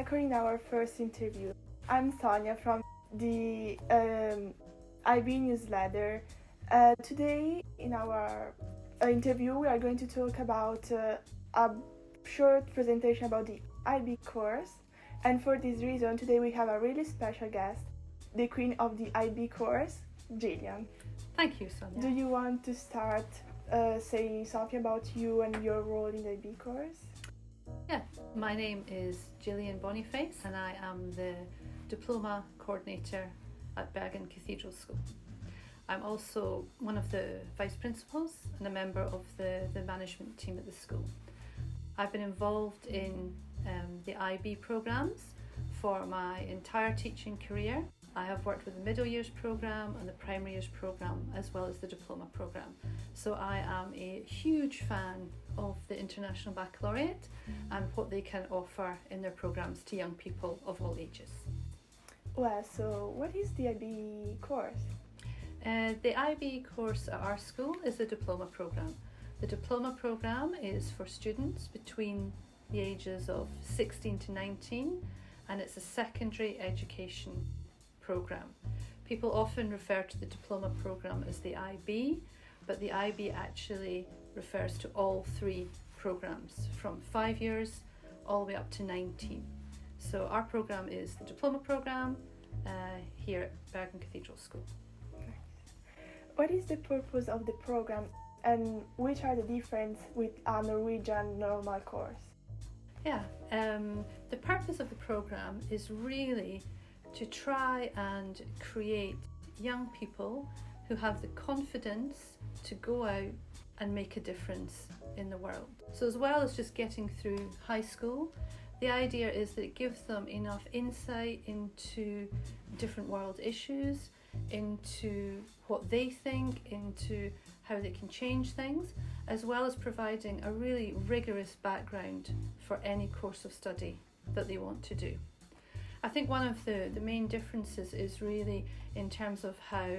recording our first interview. I'm Sonia from the IB newsletter. Today, in our interview, we are going to talk about a short presentation about the IB course. And for this reason, today we have a really special guest, the queen of the IB course, Gillian. Thank you, Sonia. Do you want to start saying something about you and your role in the IB course? Yeah, my name is Gillian Boniface and I am the Diploma Coordinator at Bergen Cathedral School. I'm also one of the Vice Principals and a member of the management team at the school. I've been involved in the IB programmes for my entire teaching career. I have worked with the middle years programme and the primary years programme as well as the diploma programme. So I am a huge fan of the International Baccalaureate and what they can offer in their programmes to young people of all ages. Well, so what is the IB course? The IB course at our school is the diploma programme. The diploma programme is for students between the ages of 16 to 19 and it's a secondary education programme. People often refer to the diploma programme as the IB, but the IB actually refers to all three programmes from 5 years all the way up to 19. So our programme is the diploma programme here at Bergen Cathedral School. What is the purpose of the programme and which are the differences with a Norwegian normal course? Yeah, the purpose of the programme is really to try and create young people who have the confidence to go out and make a difference in the world. So as well as just getting through high school, the idea is that it gives them enough insight into different world issues, into what they think, into how they can change things, as well as providing a really rigorous background for any course of study that they want to do. I think one of the main differences is really in terms of how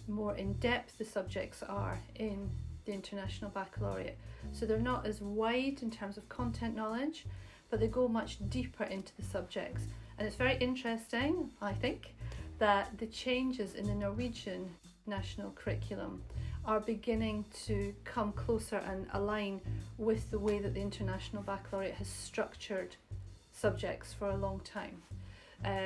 more in-depth the subjects are in the International Baccalaureate. So they're not as wide in terms of content knowledge, but they go much deeper into the subjects. And it's very interesting, I think, that the changes in the Norwegian national curriculum are beginning to come closer and align with the way that the International Baccalaureate has structured subjects for a long time.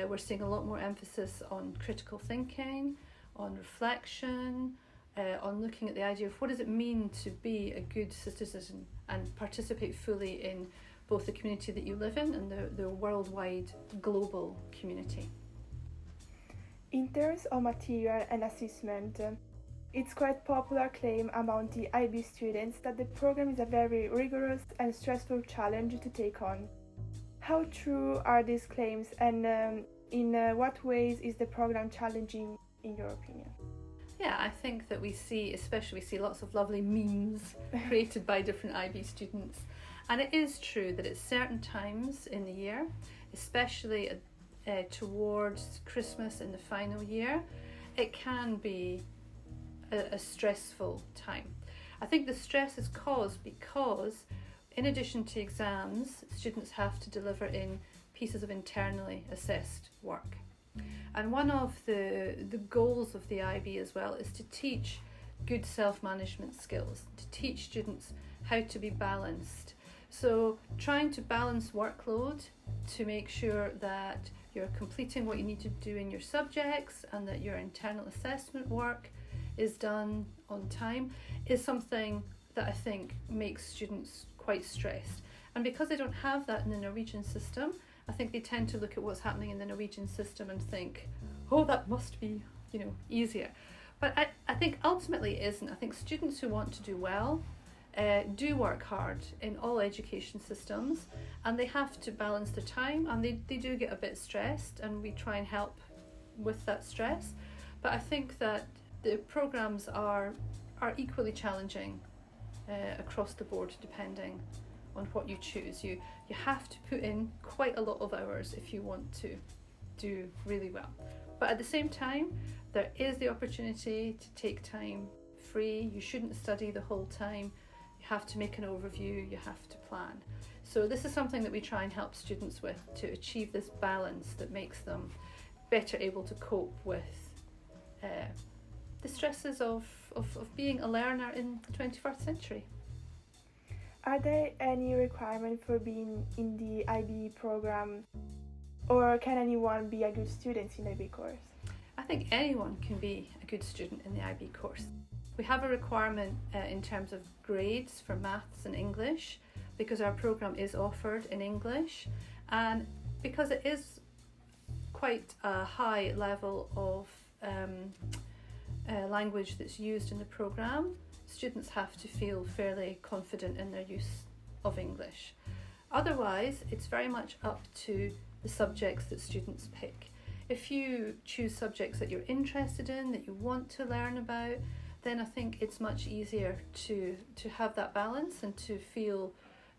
We're seeing a lot more emphasis on critical thinking, on reflection, on looking at the idea of what does it mean to be a good citizen and participate fully in both the community that you live in and the worldwide global community. In terms of material and assessment, it's quite popular claim among the IB students that the program is a very rigorous and stressful challenge to take on. How true are these claims and in what ways is the program challenging in your opinion? Yeah, I think that we see lots of lovely memes created by different IB students. And it is true that at certain times in the year, especially towards Christmas in the final year, it can be a stressful time. I think the stress is caused because in addition to exams, students have to deliver in pieces of internally assessed work. And one of the goals of the IB as well is to teach good self-management skills, to teach students how to be balanced. So trying to balance workload to make sure that you're completing what you need to do in your subjects and that your internal assessment work is done on time is something that I think makes students quite stressed. And because they don't have that in the Norwegian system, I think they tend to look at what's happening in the Norwegian system and think, oh, that must be, easier. But I think ultimately it isn't. I think students who want to do well do work hard in all education systems and they have to balance their time and they do get a bit stressed and we try and help with that stress. But I think that the programmes are equally challenging across the board depending on what you choose. You have to put in quite a lot of hours if you want to do really well. But at the same time, there is the opportunity to take time free. You shouldn't study the whole time. You have to make an overview, you have to plan. So this is something that we try and help students with, to achieve this balance that makes them better able to cope with the stresses of being a learner in the 21st century. Are there any requirements for being in the IB program, or can anyone be a good student in the IB course? I think anyone can be a good student in the IB course. We have a requirement in terms of grades for maths and English, because our programme is offered in English, and because it is quite a high level of language that's used in the programme, students have to feel fairly confident in their use of English. Otherwise, it's very much up to the subjects that students pick. If you choose subjects that you're interested in, that you want to learn about, then I think it's much easier to have that balance and to feel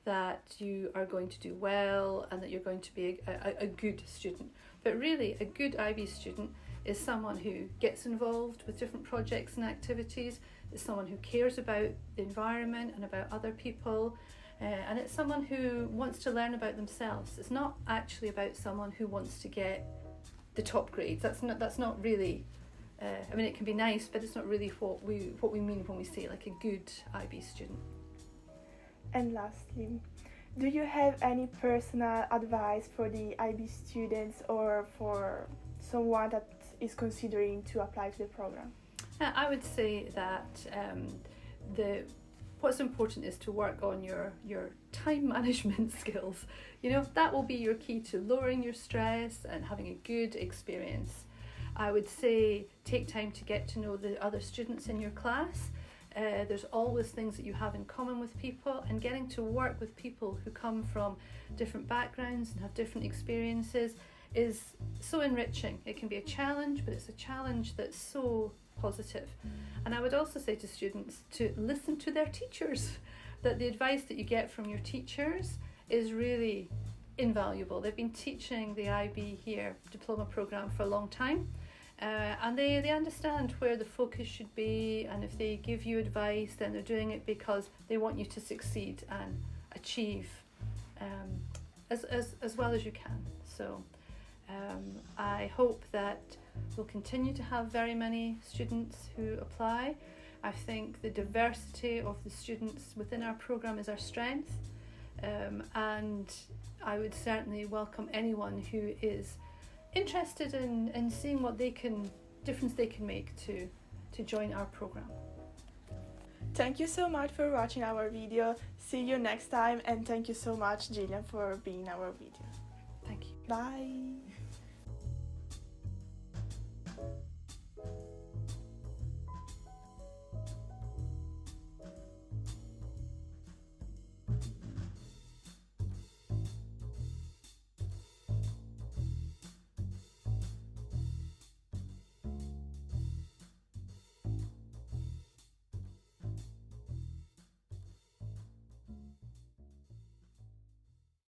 that you are going to do well and that you're going to be a good student. But really, a good IB student is someone who gets involved with different projects and activities, is someone who cares about the environment and about other people, and it's someone who wants to learn about themselves. It's not actually about someone who wants to get the top grades. That's not really, I mean, it can be nice, but it's not really what we mean when we say like a good IB student. And lastly, do you have any personal advice for the IB students or for someone that is considering to apply to the program? I would say that what's important is to work on your time management skills. You know, that will be your key to lowering your stress and having a good experience. I would say take time to get to know the other students in your class. There's always things that you have in common with people, and getting to work with people who come from different backgrounds and have different experiences is so enriching. It can be a challenge, but it's a challenge that's so positive. And I would also say to students to listen to their teachers, that the advice that you get from your teachers is really invaluable. They've been teaching the IB here diploma programme for a long time, and they understand where the focus should be, and if they give you advice, then they're doing it because they want you to succeed and achieve as well as you can. So I hope that we'll continue to have very many students who apply. I think the diversity of the students within our programme is our strength, and I would certainly welcome anyone who is interested in seeing what difference they can make to join our programme. Thank you so much for watching our video. See you next time, and thank you so much, Gillian, for being in our video. Thank you. Bye.